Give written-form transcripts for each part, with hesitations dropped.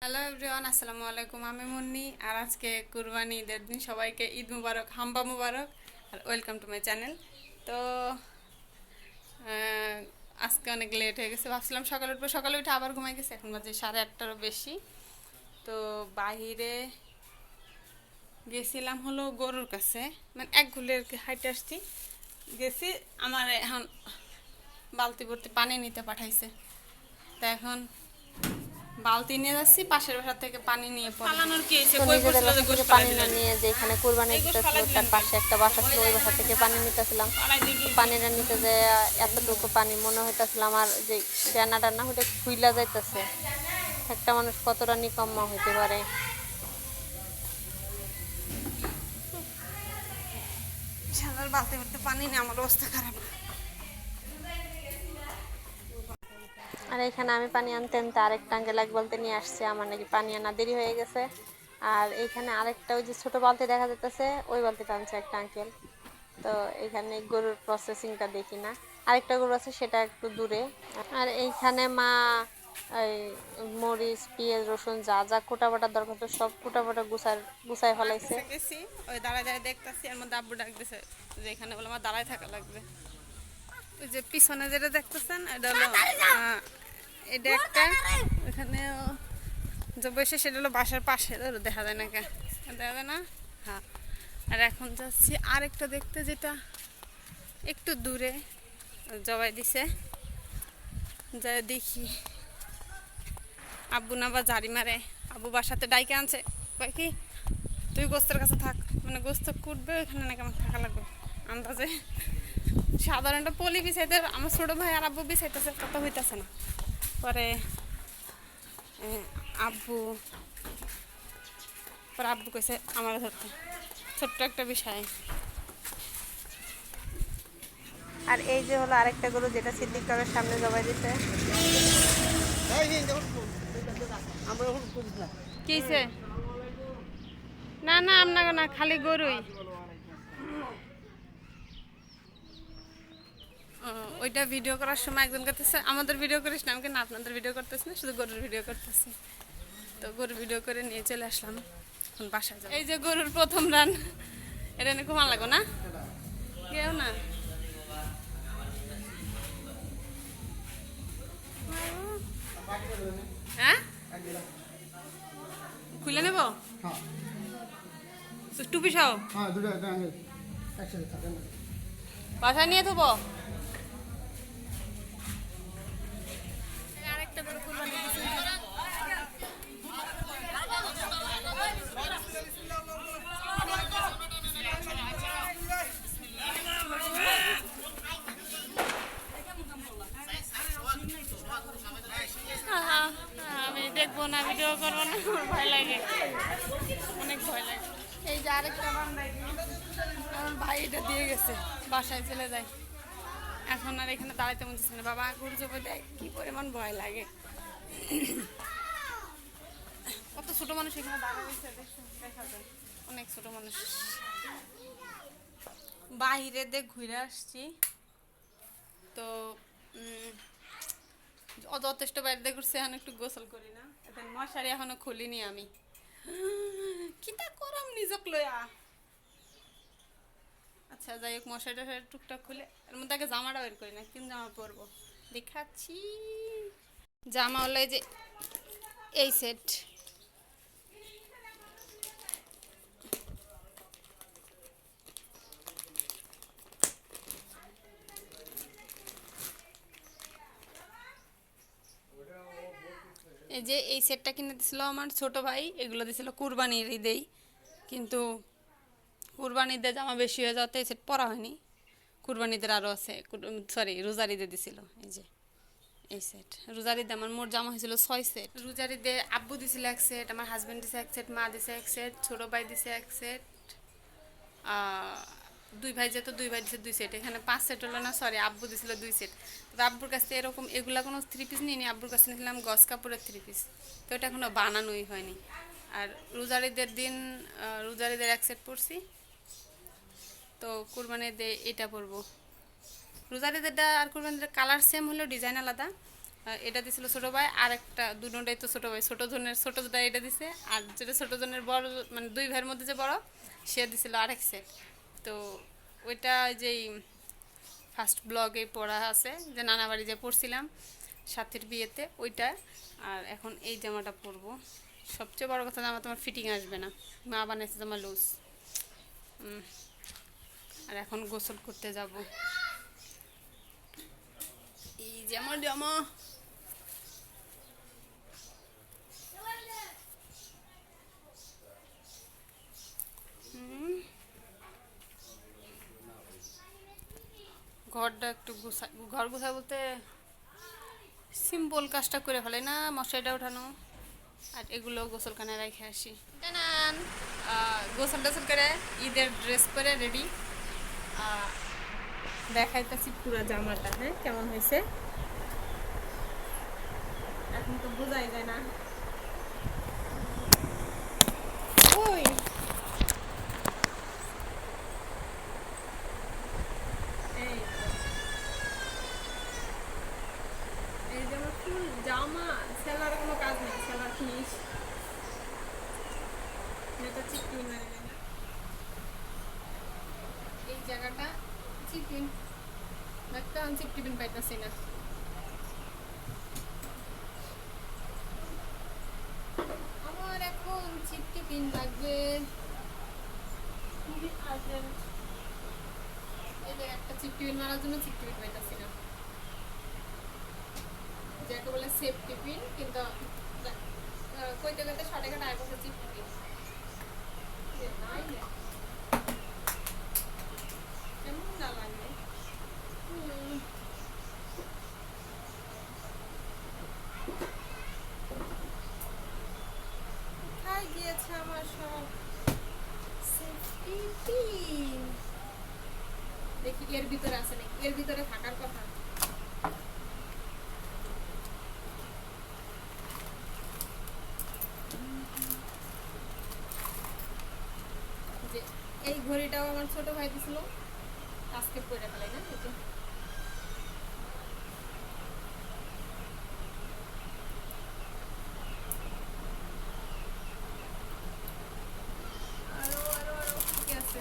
Hello everyone, আসসালামু আলাইকুম। আমি মুন্নি, আর আজকে কুরবানি ঈদের দিন সবাইকে ঈদ মুবারক, হাম্বা মুবারক, আর ওয়েলকাম টু মাই চ্যানেল। তো আজকে অনেক লেট হয়ে গেছে, ভাবছিলাম সকালে উঠবো, সকালে উঠে আবার ঘুমাই গেছে। এখন বাজে 8:30টারও বেশি। তো বাহিরে গেছিলাম হলো গরুর কাছে, মানে এক ঘুলের হাইটে আসছি, গেছি। আমার এখন বালতি ভর্তি পানি নিতে পাঠাইছে। তো এখন বালতি নিয়ে যাচ্ছি, পাশের বাসা থেকে পানি নিয়ে পালানোর কি হয়েছে, তো কই নিজেদের পড়ছিল বাসা যে গোশ থেকে ফেলাই পানি না দিলেন। নিয়ে যেখানে কুরবানি এই গোশ দিতেছিল ফেলাই তার দিলেন কে? পাশে একটা বাসা ছিল, ওই বাসা থেকে পানি নিতেছিলাম। পাড়ায় দেখি তো পানিটা নিতে যে এতটুকু পানি মনে হইতেছিল আমার যে ডানা না হইতে খুইলা যাইতেছে। একটা মানুষ কতটা নিকম্ম হইতে পারে। সাদার বালতি ভরতে পানি নেই, আমার অবস্থা খারাপ। আর এখানে আমি পানি আনতে আনতে আরেকটা আঙ্কেল এক বালতি নিয়ে আসছে, আমার নাকি পানি আনা দেরি হয়ে গেছে। আর এইখানে আরেকটা ওই যে ছোট বালতি দেখা যাইতেছে, ওই বালতিটা আনছে একটা আঙ্কেল। তো এখানে গরুর প্রসেসিংটা দেখি না, আরেকটা গরু আছে সেটা একটু দূরে। আর এইখানে মা এই মরিচ পেঁয়াজ রসুন যা যা কোটা বাটার দরকার তো সব কোটা বাটা গুছায় মার ফেলাইছে। কাছে গেছি, ওই দাঁড়ায় দাঁড়ায় দেখতেছি, এর মধ্যে আব্বু ডাক দিছে যে এখানে বলে আমার দাঁড়ায় থাকা লাগবে। ওই যে পিছনে যেটা দেখতেছেন এটা হলো এটা একটা, এখানে যে বসে সেটা হলো বাসার পাশে, দেখা যায় না কে, দেখা যায় না। হ্যাঁ, আর এখন যাচ্ছি আরেকটা দেখতে, যেটা একটু দূরে জবাই দিছে, যা দেখি। আব্বু না বা জারি মারে, আব্বু বাসাতে ডাইকে আনছে, কয় কি তুই গোস্তের কাছে থাক, মানে গোস্ত কুটবে ওইখানে নাকি আমার থাকা লাগবে আন্দাজে। সাধারণত পলি বিছাইতে আমার ছোটো ভাই আর আব্বু বিছাইতেছে, কথা হইতেছে না। পরে আব্বু পরে আব্বু কইছে আমার ধরতে, ছোট্ট একটা বিষয়। আর এই যে হলো আরেকটা গরু যেটা সিদ্দিক কাবের সামনে জবাই দিছে। কিছে না না, আপনাকে না, খালি গরুই। ওইটা ভিডিও করার সময় একজন করতেছে আমাদের ভিডিও করিস না, আমাকে না আপনাদের ভিডিও করতেছি না, শুধু গরুর ভিডিও করতেছি। তো গরুর ভিডিও করে নিয়ে চলে আসলাম, এখন বাসায় যাবো। এই যে গরুর প্রথম রান, এটা নিয়ে খুব ভালো লাগো না, কেউ না। হ্যাঁ, খুলে নেব টুপি সহ, বাসায় নিয়ে থবো। আরেকটা গরু কুরবানি দিছি। আমি দেখবো না, ভিডিও করবো না, আমার ভয় লাগে, অনেক ভয় লাগে। এই যে আরেকটা বান্দাই, আমার ভাই এটা দিয়ে গেছে, বাসায় চলে যায়। এখন আর এখানে দাঁড়াইতে মন চাচ্ছে না, বাবা গরু জবাই দেয়, কি পরিমাণ ভয় লাগে। কত ছোট মানুষ এখানে দাঁড়াইছে, দেখা যায় অনেক ছোট মানুষ। বাহিরে দেখ ঘুরে আসছি, তো যথেষ্ট বাইরে ঘুরছে, এখন একটু গোসল করি না, এখন মশারি এখনো খুলিনি আমি। কিতা করম নিজক লয়া। আচ্ছা যাই হোক, মশারিটা টুকটাক খুলে এর মধ্যে আগে জামাটা বের করি না, কোন জামা পরবো দেখাচ্ছি। জামা হলো এই যে এই সেট, এই যে এই সেটটা কিনে দিছিল আমার ছোট ভাই, এগুলো দিছিল কুরবানির ঈদেই, কিন্তু কুরবানির ঈদে জামা বেশি হয়ে যাওয়াতে এই সেট পরা হয়নি। কুরবানিদের আরও আছে, সরি রোজার ঈদে দিছিল এই যে এই সেট। রোজার ঈদে আমার মোট জামা হয়েছিল 6 সেট। রোজার ঈদে আব্বু দিছিল এক সেট, আমার হাজব্যান্ড দিছে এক সেট, মা দিছে এক সেট, ছোটো ভাই দিছে এক সেট, দুই ভাই যেত, দুই ভাই দিছে 2 সেট। এখানে 5 সেট হলো না, সরি আব্বু দিছিল 2 সেট। তবে আব্বুর কাছে এরকম এগুলা কোনো 3 পিস নিইনি, আব্বুর কাছে নিয়েছিলাম গজ কাপড়ের 3 পিস, তো এটা এখনও বানানোই হয়নি। আর রোজার ঈদের দিন রোজার ঈদের এক সেট পরছি, তো কুরবানির ঈদে এটা পরবো। রোজার ঈদেরটা আর কুরবানির কালার সেম হলেও ডিজাইন আলাদা। এটা দিছিল ছোট ভাই, আর একটা দুটোটাই তো ছোট ভাই, ছোট জনের ছোট যেটা এটা দিছে, আর যেটা ছোট জনের বড় মানে দুই ভাইয়ের মধ্যে যে বড় সে দিছিল আরেক সেট। তো ওইটা যেই ফার্স্ট ব্লগে পড়া আছে যে নানা বাড়ি যে পড়ছিলাম সাথীর বিয়েতে ওইটা, আর এখন এই জামাটা পরবো। সবচেয়ে বড় কথা জামা তোমার ফিটিং আসবে না, মা বানাইছে জামা লুজ। আর এখন গোসল করতে যাব। এই যে আমার জামা, ঘরটা একটু ঘর গোছা বলতে সিম্পল কাজটা করে ফেলে না, মশারিটা ওঠানো আর এগুলো গোসলখানে রেখে আসি। গোসল টোসল করে ঈদের ড্রেস পরে রেডি, দেখাইতেছি পুরো জামাটা, হ্যাঁ কেমন হয়েছে। এখন তো বোঝাই যায় না। ওই এই যে আমার ফুল জামা, সেলার কোনো কাজ নেই, সেলার ফিনিশ এটা চিকন না, এই জায়গাটা চিকন একটা চিকটিপিন পাইতেছি না। আমার এখন চিকটিপিন লাগবে। এই যে একটা চিকটিপিন মারার জন্য চিকটিপিন পাইতেছি না, যাকে বলে সেফটি পিন, কিন্তু কইতে কইতে শর্টে কাটা আগে চিকটিপিন নাই না, কেমন না লাগে। কোথায় গিয়েছে আমার সব সেফটি পিন? দেখি এর ভিতরে আছে নাকি, এর ভিতরে থাকার কথা। যে এই ঘড়িটাও আমার ছোট ভাই দিছিল, আজকে পরে ফেলাই না। আরো আরো আরো কি আছে?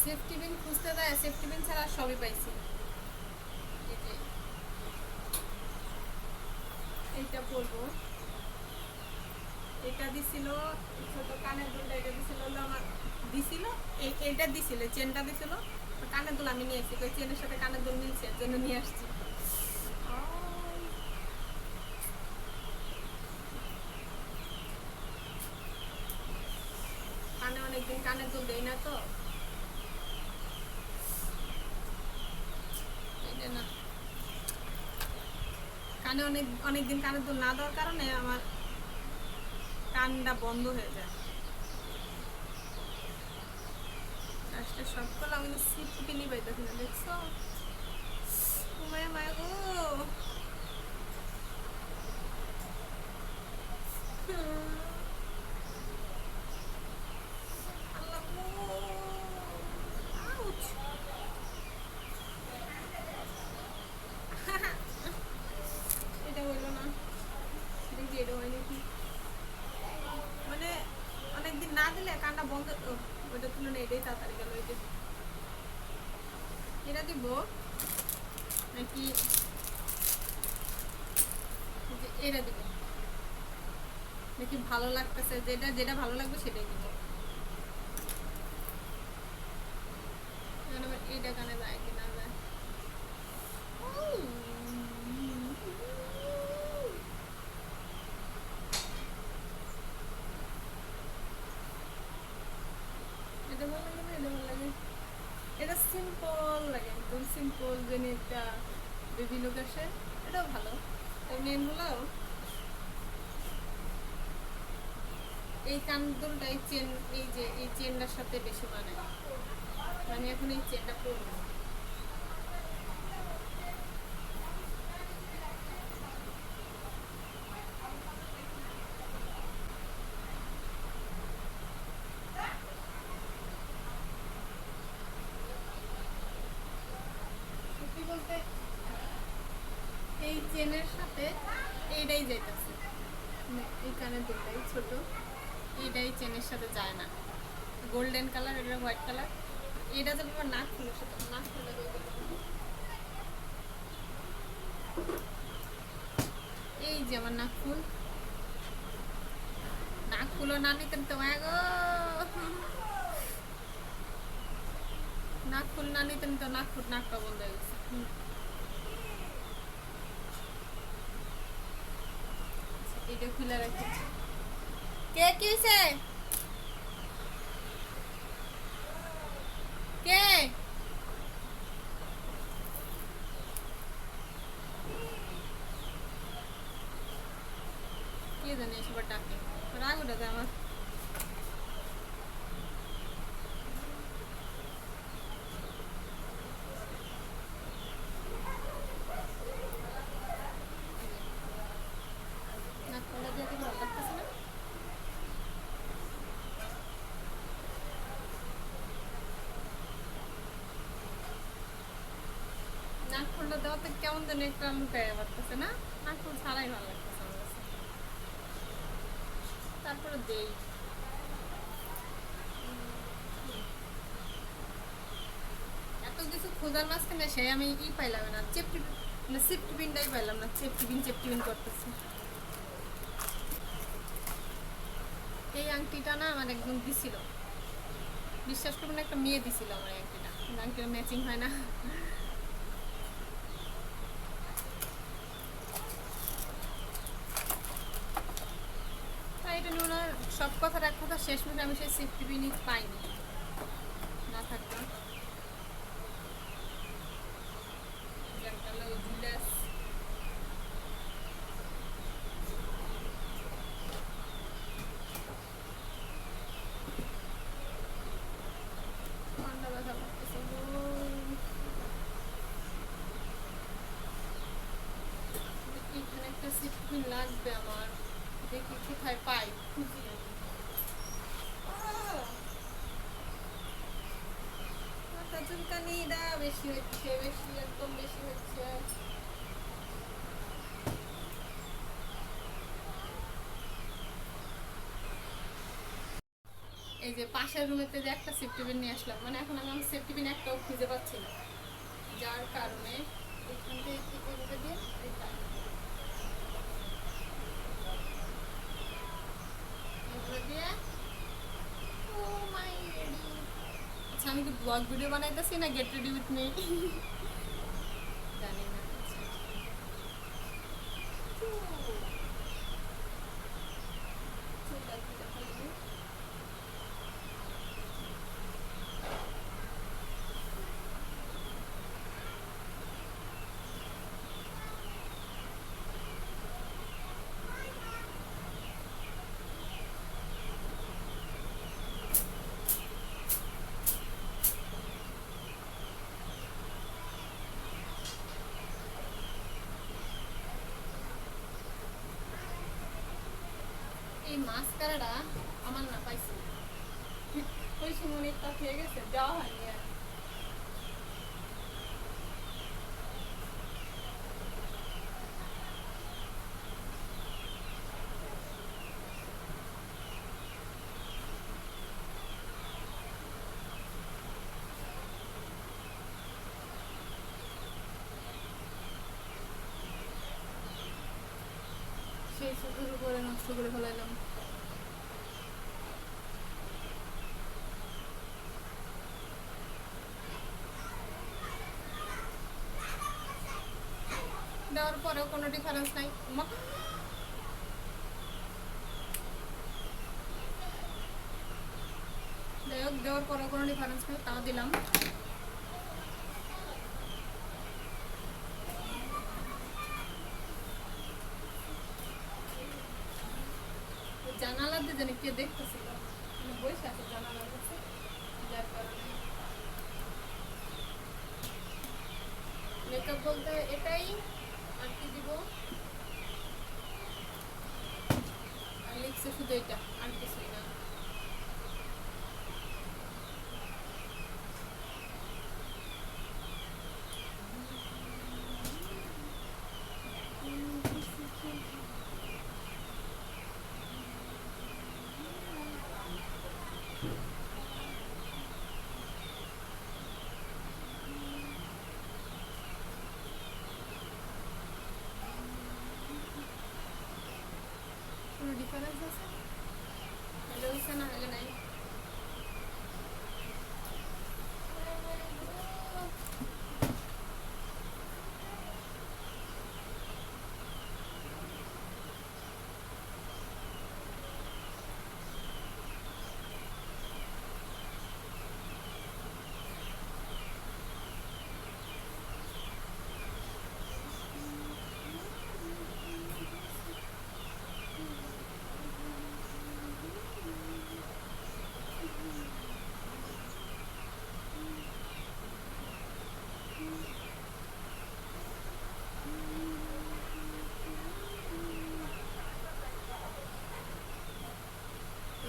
সেফটি পিন খুঁজতে দেয়, সেফটি পিন ছাড়া সবই পাইছি। এই যে এইটা বলবো, এটা দিছিল ছোট কানের দুলটা, এটা দিছিল হলো আমার দিছিল, এইটা দিছিল চেনটা দিছিল, কানের দুল আমি নিয়ে আসছি, চেনের সাথে কানের দুল মিলছে এর জন্য নিয়ে আসছি। কানে অনেকদিন কানের দুল দেই না তো, এটা না, কানে অনেকদিন কানের দুল না দেওয়ার কারণে আমার কানটা বন্ধ হয়ে যায়। কাজটা সব করলাম কিন্তু সিট পিনি পাইতেছি না, দেখছো? মায়া মায়া গো, আল্লাহ গো, আউচ। এটা হইলো না, দেখি এটা হয় নাকি। মানে অনেকদিন না দিলে কানটা বন্ধ, ওইটা তুলে না, এটাই তাড়াতাড়ি গেল। এটা দিব নাকি এটা দিব, দেখি ভালো লাগতেছে, যেটা যেটা ভালো লাগবে সেটাই দিব। এইটা কানে যায় কি না যায়, এটা ভালো লাগে না, এটা ভালো লাগে, এটা সিম্পল লাগে, একদম সিম্পল যেন একটা বেবি লুক আসে, এটাও ভালো। মেনগুলো এই কানদুলটা, এই চেন, এই যে এই চেনটার সাথে বেশি মানায়, আমি এখন এই চেনটা পরবো। চেনের সাথে এইটাই যাইতেছে, এই কানের দুলটাই ছোট, এইটাই চেনের সাথে যায় না, গোল্ডেন কালার, এটা হোয়াইট কালার। এটা যাবে আমার নাক ফুলের সাথে, নাক ফুলে এই যে আমার নাক ফুল, নাক ফুলও না নিতেন তো গো, নাক ফুল না নিতেন তো নাক ফুল, নাকটা বন্ধ হয়ে গেছে। এটা খুলে রাখি। কে কিছে কে কে জানি এসব ডাকে, রাগ ওটাতে আমার। নাক ফুলে দিয়ে কি ভালো লাগতেছে না? নাক ফুলটা দেওয়াতে কেমন যেন একটা লুকায় পারতেছে না, নাক ফুল ছাড়াই ভালো লাগতেছে আমার কাছে। তারপরে দেই এত কিছু খোঁজার মাঝখানে সে আমি ই পাইলাম না, চেপটি মানে সেফটি পিনটাই পাইলাম না, চেপটি পিন করতেছে। এই আংটিটা না আমার একদম দিছিল, বিশ্বাস করবেন একটা মেয়ে দিছিল আমার এই আংটিটা, আংটিটা ম্যাচিং হয় না। তাই এটা নিয়ে ওনার সব কথার এক কথা শেষ মিনিটে আমি সেই সেফটি পিন পাইনি, না থাকতো ঠান্ডা ব্যথা করতেছে গো। এখানে একটা সেফটি পিন লাগবে আমার, দেখি কোথায় পাই, খুঁজি। মাথা চুলকানিটা বেশি হচ্ছে, বেশি একদম বেশি হচ্ছে। এই যে পাশের রুমেতে যে একটা সেফটি পিন নিয়ে আসলাম, মানে এখন আমি আমার সেফটি পিন একটাও খুঁজে পাচ্ছি না, যার কারণে এখান থেকে এভাবে দিয়ে এভাবে দিয়ে ও মাই রেডি। আচ্ছা আমি কি ব্লগ ভিডিও বানাইতেছি না গেট রেডি উইথ মি জানি না। এই মাস্কারাটা আমার না পাইছি, ওই সময় একটা খেয়ে গেছে, দেওয়া হয়নি আর। সেই শুরু করে নষ্ট করে ফেলাইলাম। দেওয়ার পরেও কোনো ডিফারেন্স নাই, যাই হোক দেওয়ার পরেও কোনো ডিফারেন্স নেই, তাও দিলাম। জানালার দিয়ে জানি কে দেখতেছিল, বসে আছে জানালার কাছে, যার কারণে মেকআপ বলতে এটাই, আর কি দিব, আর লিখছে শুধু এটা, আর কিছুই না। কোনো ডিফারেন্স আছে? এটা হচ্ছে না, এটা নাই।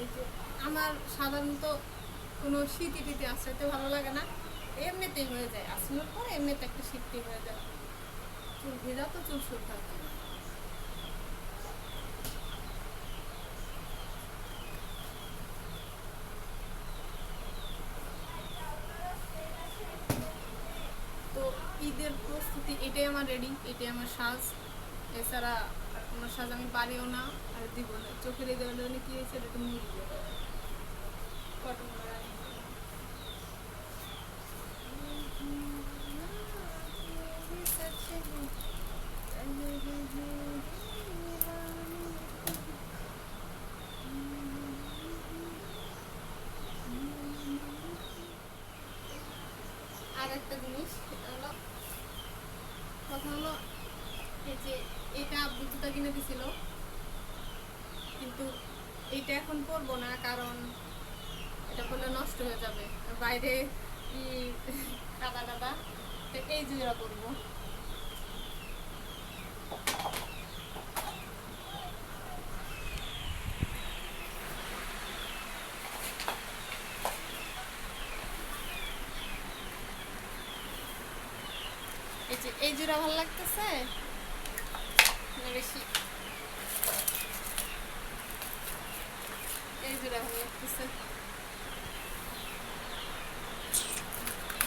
এই যে আমার সাধারণত কোনো শীতে টিতে আশ্রাইতে ভালো লাগে না, এমনিতেই হয়ে যায়, আশ্রমের পর এমনিতে একটা শীতটি হয়ে যায়। চুল ভেজা তো চুল শুকায়। তো ঈদের প্রস্তুতি এটাই আমার রেডি, এটাই আমার সাজ, এছাড়া আর কোনো সাজ আমি পারিও না আর দিব না। চোখের এই দেওয়ালে কি হয়েছে, এটা তো মুড়ি কটন আর একটা জিনিস, সেটা হলো কথা হলো এই যে এটা আব্বু জুতা কিনে দিছিল, কিন্তু এইটা এখন পরবো না, কারণ এটা করলে নষ্ট হয়ে যাবে, বাইরে কি কাদা কাদা, তো এই জুতা পরবো। এই যে এই জুড়া ভালো লাগতেছে না বেশি, এই জুড়া ভালো লাগতেছে,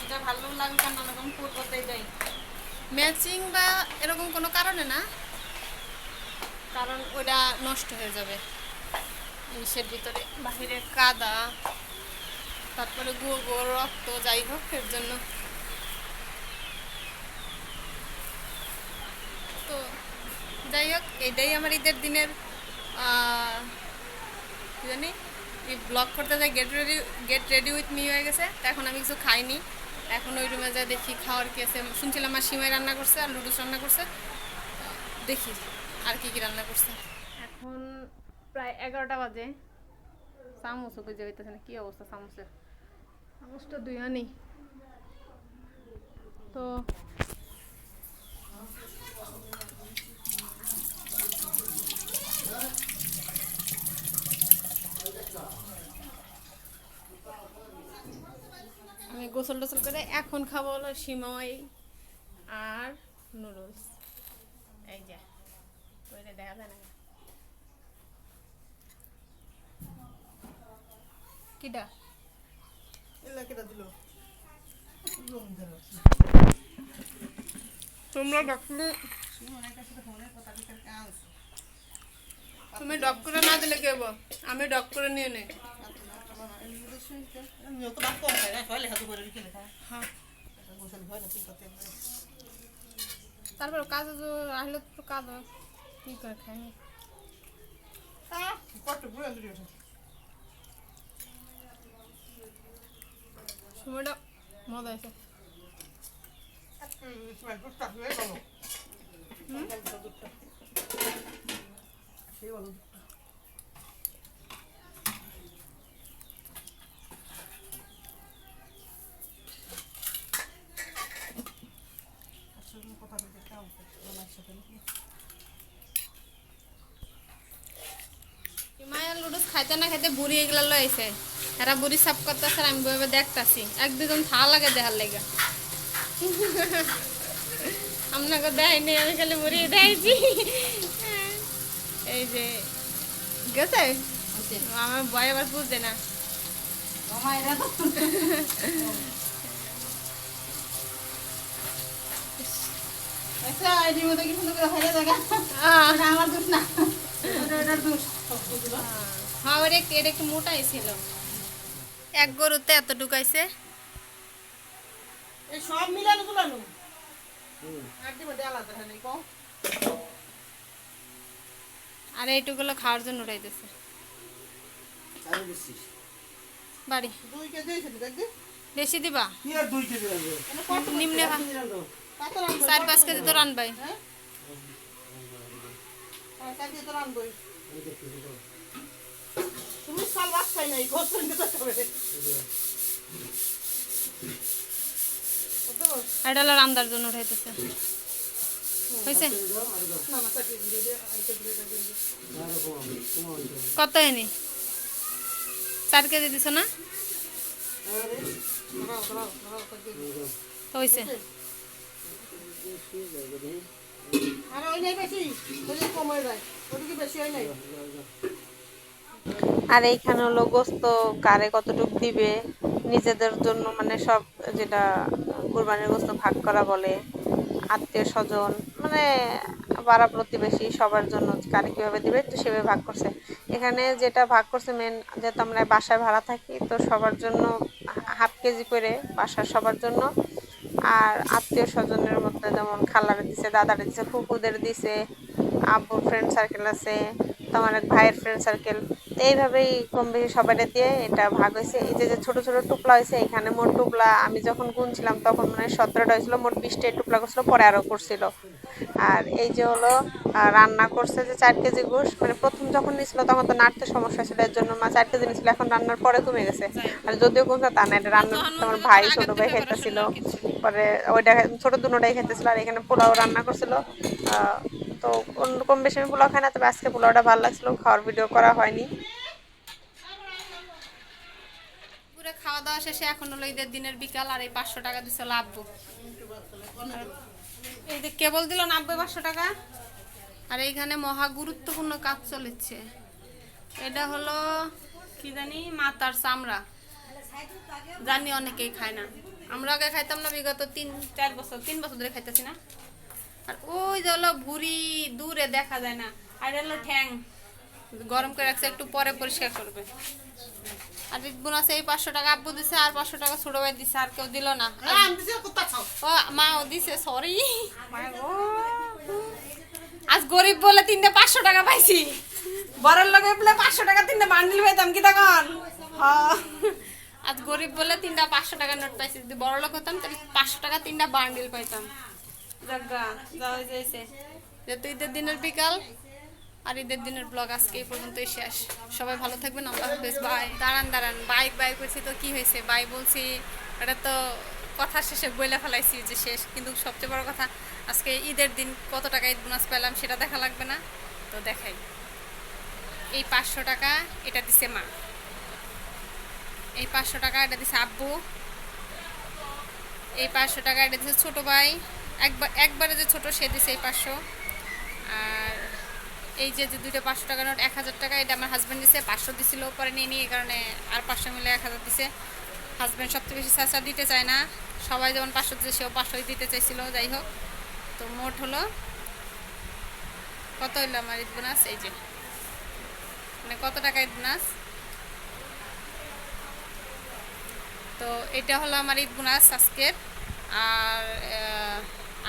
এটা ভালো লাগবে না, এরকম পরতেই যাই ম্যাচিং বা এরকম কোনো কারণে না, কারণ ওটা নষ্ট হয়ে যাবে ইসের ভিতরে, বাহিরে কাদা, তারপরে গোবর রক্ত যাই হোক, এর জন্য। তো যাই হোক, এটাই আমার ঈদের দিনের কি জানি এই ব্লগ করতে যাই, গেট রেডি উইথ মি হয়ে গেছে। তো এখন আমি কিছু খাইনি, এখন ওই রুমে যা দেখি খাওয়ার কি আছে। শুনছিলাম আর সিমাই রান্না করছে আর লুডুস রান্না করছে, দেখি আর কি কি রান্না করছে। এখন প্রায় 11টা বাজে, চামচও খুঁজে হইতেছে না, কি অবস্থা চামচের, চামচটা দুইয়া নেই। তো আমি গোসল টোসল করে এখন খাবো হলো সিমাই আর নুডলস। এই যে ওইটা দেখা যায় না, কিটা তোমরা ডাকলে, তুমি ডক করে না দিলে কেব, আমি ডক করে নিয়ে নেই। তারপর কাজ আসলে তো কাজ কি করে খাই, সময়টা মজা আছে। মায়ের লুডুস খাইতে না খাইতে বুড়ি এগুলা লইছে, এরা বুড়ি সাফ করতেছে, আমি বইবে দেখতাছি, এক দুজন থা লাগে দেখার লেগে। আপনাকে দেয়নি, আমি খালি বুড়ি দেয়ছি। এই যে গেছে আমার বয় আবার বুঝছে না, হ্যাঁ এটা একটু মোটাই ছিল। এক গরুতে এত ঢুকাইছে। সব মিলানো গুলানো আলাদা নেই কম। আর এইটুকুলো খাওয়ার জন্য উঠাইতেছে বাড়ি। 2 কেজি হয়েছে দেখবি বেশি দিবা কি আর 2 কেজি লাগবে? নিম্নে 4-5 কেজি তো রানবাই। তুমি সাল বাচ্চাই নাই গোস্ত নিতে হবে। এটা হলো রান্নার জন্য উঠাইতেছে। হয়েছে কত এনে 4 কেজি দিছ না তো হয়েছে। আর ওই নাই বেশি ওই কম হয়ে যায় ওদিকে বেশি হয় নাই। আর এইখানে হলো গোস্ত কারে কতটুক দিবে নিজেদের জন্য, মানে সব যেটা কুরবানির গোস্ত ভাগ করা বলে, আত্মীয় স্বজন মানে পাড়া প্রতিবেশী সবার জন্য কারে কিভাবে দিবে তো সেভাবে ভাগ করছে। এখানে যেটা ভাগ করছে মেন, যেহেতু আমরা বাসায় ভাড়া থাকি তো সবার জন্য হাফ কেজি করে বাসার সবার জন্য। আর আত্মীয় স্বজনের মধ্যে যেমন খালারে দিছে, দাদারে দিছে, ফুপুদের দিছে, আব্বুর ফ্রেন্ড সার্কেল আছে, তোমার এক ভাইয়ের ফ্রেন্ড সার্কেল, তো এইভাবেই কম বেশি সবাইটা দিয়ে এটা ভাগ হয়েছে। এই যে ছোট ছোট টুকলা হয়েছে, এখানে মোট টুকলা আমি যখন গুনছিলাম তখন মানে 17টা হয়েছিল, মোট 20টা টুকলা করছিল, পরে আরও করছিল। আর এই যে হলো রান্না করছে যে 4 কেজি গোশ, মানে প্রথম যখন নিয়েছিল তখন তো নাড়তে সমস্যা ছিল, এর জন্য মা 4 কেজি নিয়েছিল, এখন রান্নার পরে কমে গেছে। আর যদিও কমছে তা না, এটা রান্নার তোমার ভাই ছোট ভাই খাইতেছিল, পরে ওইটা ছোট দুটোটাই খাইতেছিল। আর এখানে পোলাও রান্না করছিল। তো কম বেশি আমি পোলাও খাই না, তবে আজকে পোলাওটা ভালো লাগছিল, খাওয়ার ভিডিও করা হয়নি। পুরো খাওয়া দাওয়া শেষে এখন হলো ঈদের দিনের বিকাল। আর এই 500 টাকা দিছিল আব্বু। এই যে কেবল দিল 90-500 টাকা। আর এইখানে মহা গুরুত্বপূর্ণ কাজ চলেছে। এটা হলো কি জানি মাথার চামড়া, জানি অনেকেই খায় না, আমরা আগে খাইতাম না, বিগত 3-4 বছর 3 বছর ধরে খাইতেছি না। আর ওই যে হলো ভুড়ি দূরে দেখা যায় না। আর হলো ঠ্যাং গরম করে রাখছে, একটু পরে পরিষ্কার করবে। আর বোন আছে এই 500 টাকা আব্বু দিছে, আর 500 টাকা ছোট ভাই দিছে, আর কেউ দিল না। ও মাও দিছে, সরি আজ গরিব বলে 3টে 500 টাকা পাইছি, বড় লোক বলে 500 টাকা 3টে বান্ডিল পাইতাম কি তখন। আজ গরিব বলে 3টা 500 টাকা নোট পাইছি, যদি বড় লোক হতাম তাহলে 500 টাকা 3টা বান্ডিল পাইতাম। জাগা যাওয়া যাইছে যেহেতু ঈদের দিনের বিকাল। আর ঈদের দিনের ব্লগ আজকে এই পর্যন্তই শেষ। সবাই ভালো থাকবেন, আল্লাহ হাফেজ, বাই। দাঁড়ান বাই করছি তো কি হয়েছে, বাই বলছি, এটা তো কথা শেষে বইলে ফেলাইছি যে শেষ, কিন্তু সবচেয়ে বড় কথা আজকে ঈদের দিন কত টাকা ঈদ বোনাস পেলাম সেটা দেখা লাগবে না, তো দেখাই। এই 500 টাকা এটা দিছে মা, এই 500 টাকা এটা দিছে আব্বু, এই 500 টাকা এটা দিছে ছোট ভাই, একবারে যে ছোট সে দিছে এই 500। আর এই যে দুইটা 500 টাকা নোট 1000 টাকা, এটা আমার হাজব্যান্ড দিছে, 500 দিছিল, পরে নিয়ে নিয়ে এই কারণে আর 500 মিলে 1000 দিছে। হাজব্যান্ড সবচেয়ে বেশি চাচা দিতে চায় না, সবাই যেমন 500 দিচ্ছে সেও 500 দিতে চাইছিল, যাই হোক। তো মোট হলো কত হইলো আমার ঈদ বোনাস, এই যে মানে কত টাকা ঈদ বোনাস। তো এটা হলো আমার ঈদ বোনাস আজকের। আর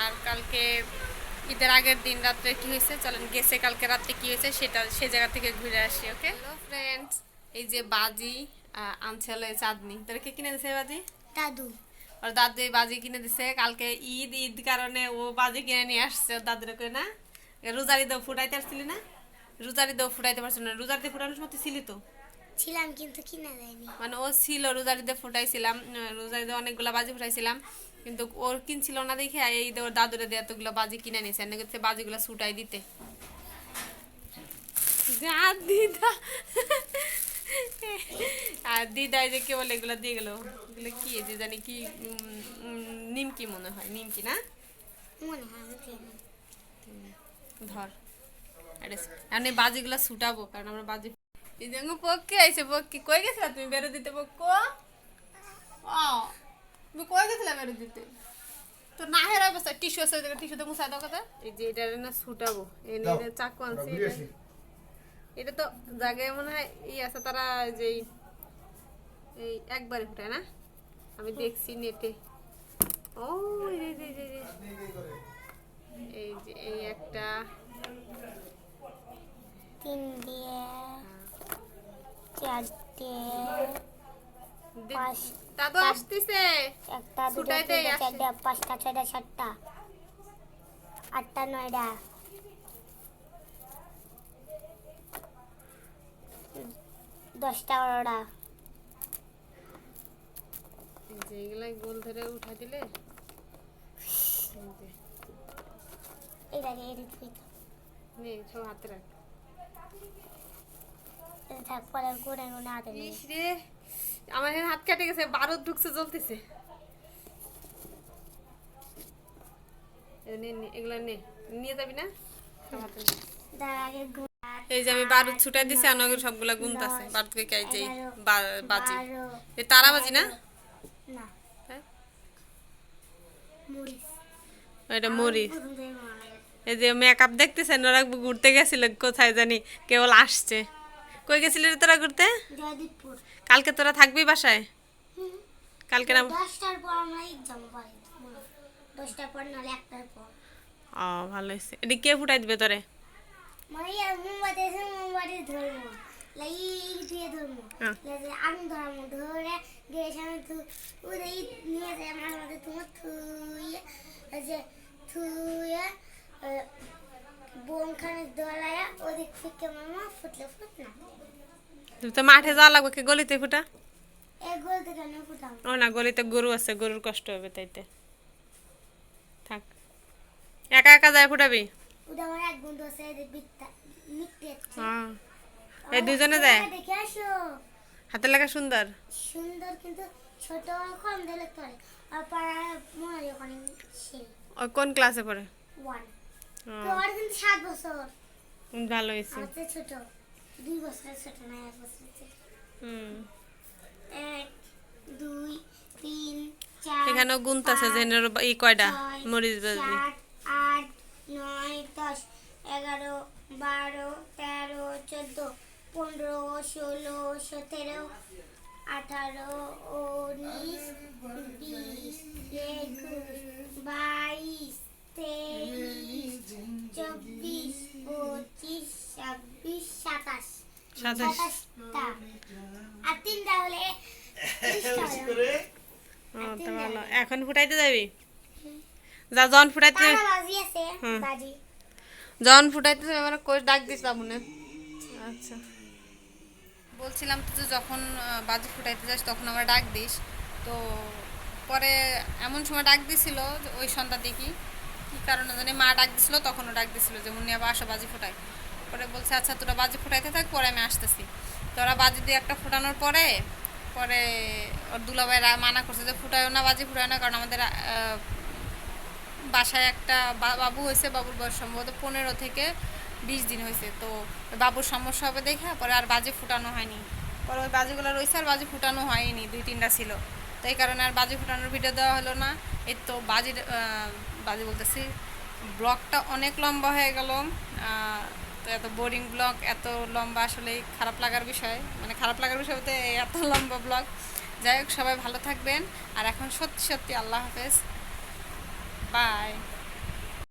আর কালকে ঈদের আগের দিন রাত্রে কি হয়েছে চলেন গেছে, কালকে রাত্রে কি হয়েছে সেটা সেই জায়গা থেকে ঘুরে আসি। ওকে হ্যালো ফ্রেন্ডস, এই যে বাজি আনছে হলো চাঁদনি, তোর কে কিনে দিছে বাজি? দাদু। ওর দাদু এই বাজি কিনে দিছে, কালকে ঈদ কারণে ও বাজি কিনে নিয়ে আসছে ওর দাদুর কই না। রোজারি দেও ফুটাইতে আসছিলি না? রোজারি দেও ফুটাইতে পারছিল না, রোজারি দিয়ে ফুটানোর সময় ছিলি তো? ছিলাম কিন্তু কিনা যায়নি। মানে ও ছিল রোজারিতে ফুটাইছিলাম, রোজারিতে অনেকগুলা বাজি ফুটাইছিলাম, কিন্তু ওর কিনছিল না দেখে এই ওর দাদুরে দিয়ে এতগুলো বাজি কিনে নিয়েছে, এনে করছে বাজিগুলো ছুটাই দিতে। দিদা আর দিদাই যে কে বলে এগুলো দিয়ে গেল, এগুলো কি যে জানি কি নিমকি মনে হয়, নিমকি না মনে হয় ধর। আমি বাজিগুলো ছুটাবো কারণ আমরা বাজি এই যে পক্ষে আইছে পক্ষে কই গেছিলা তুমি বেরো দিতে পক্ষ ও তুমি কই গেছিলা বেরো দিতে তো না হেরা বসে টিস্যু আছে টিস্যুতে মুছাই দাও কথা এই যে এটা না ছুটাবো এই নিয়ে চাকু আনছি এটা তো জায়গায় মনে হয় ই আছে তারা যে এই একবারে ফুটায় না আমি দেখছি নেটে ও এই যে এই যে এই একটা 3 দিয়ে 4 দিয়ে পাঁচ দাদু আসতেছে একটা দুটো ছুটাই দেই, তিনটা আসে। চারটা পাঁচটা ছয়টা সাতটা আটটা নয়টা 10টা 12টা এই যে এগুলা গোল ধরে উঠা দিলে এই যে, এটাকে এদিক থেকে নে সব হাতে রাখ এটা থাক পরে গুনে গুনে হাতে নিয়ে ইস রে আমার এখানে হাত কেটে গেছে বারুদ ঢুকছে জ্বলতেছে এগুলা নে নিয়ে যাবি না সব হাতে নে। তার আগে এই যে আমি বারুদ ছুটাই দিছি আনগর সবগুলা গুনতাছে বারুদ কে কাই যাই বাজি 12 এই তারা বাজি না না হ্যাঁ? মরিচ এটা মরি প্রথম থেকে মনে হয়। এই যে মেকআপ দেখতেছেন ওরা ঘুরতে গেছিল কোথায় জানি কেবল আসছে কই গেছিলি রে তোরা ঘুরতে জয়দীপপুর কালকে তোরা থাকবি বাসায় কালকে না 10টার পর আমরা এক্সাম পাই 10টার পর নাহলে 1টার পর ও ভালো হয়েছে এটা কে ফুটাই দিবে তোরে মানে মোমবাতি ধরবো লাইক দিয়ে ধরবো হ্যাঁ। আমি ধরবো ধরে গেছে ওদের নিয়ে যায় আমার মধ্যে তোমার থুয়ে যে থুয়ে বোমখানে দলায়া ওদিক থেকে মামা ফুটলে ফুট না তুমি তো মাঠে যাওয়া লাগবে কি গলিতে ফুটা এগুলো থেকে আমি ফুটাম ও না গলিতে গরু আছে গরুর কষ্ট হবে তাইতে থাক একা একা যায় ফুটাবি ওটা আমার এক বন্ধু আছে এদের বিত্তা মিটতে হ্যাঁ এই দুজনে যায় দেখে আসো হাতের লেখা সুন্দর সুন্দর কিন্তু ছোট কম দিলে তোরে আর পাড়ায় মনে হয় ওখানে সেই ও কোন ক্লাসে পড়ে 1 ও, তোর কিন্তু 7 বছর ভালো হয়েছে আমার চেয়ে ছোট 2 বছরের ছোট না 1 বছরের ছোট হুম 1 2 3 4 এখানেও গুনতাছে যে ই কয়টা মরিচ বাজবি 8 9 10 11 12 13 14 15 16 17 18 19 20 21 22 23 24 25 26 27 27 27টা আর 3টা হলে 30টা হলো। ও তো ভালো এখন ফুটাইতে যাবি যা জন ফুটাইতে তারা বাজি আছে হুম। বাজি জন ফুটাইতে যাবি আমার কোচ ডাক দিস মনে আচ্ছা বলছিলাম তো যে যখন বাজি ফুটাইতে যাস তখন আমার ডাক দিস তো পরে এমন সময় ডাক দিছিল যে ওই সন্ধ্যা দেখি কি কারণে জানি মা ডাক দিছিল তখনও ডাক দিছিল যে মুন্নি আবার আসো বাজি ফুটাই পরে বলছে আচ্ছা তোরা বাজি ফুটাইতে থাক পরে আমি আসতেছি তোরা বাজি দিয়ে একটা ফুটানোর পরে পরে ওর দুলাভাইরা মানা করছে যে ফুটায়ও না বাজি ফুটায় না কারণ আমাদের বাসায় একটা বাবু হয়েছে বাবুর বয়স সম্ভবত 15 থেকে 20 দিন হয়েছে তো ওই বাবুর সমস্যা হবে দেখে পরে আর বাজি ফুটানো হয়নি পরে ওই বাজিগুলো রয়েছে আর বাজি ফুটানো হয়নি 2-3টা ছিল তো এই কারণে আর বাজি ফুটানোর ভিডিও দেওয়া হলো না এই তো বাজির বাজি বলতেছি ব্লগটা অনেক লম্বা হয়ে গেল তো এত বোরিং ব্লগ এত লম্বা আসলে খারাপ লাগার বিষয় মানে খারাপ লাগার বিষয় বলতে এত লম্বা ব্লগ যাই হোক সবাই ভালো থাকবেন আর এখন সত্যি সত্যি আল্লাহ হাফেজ বাই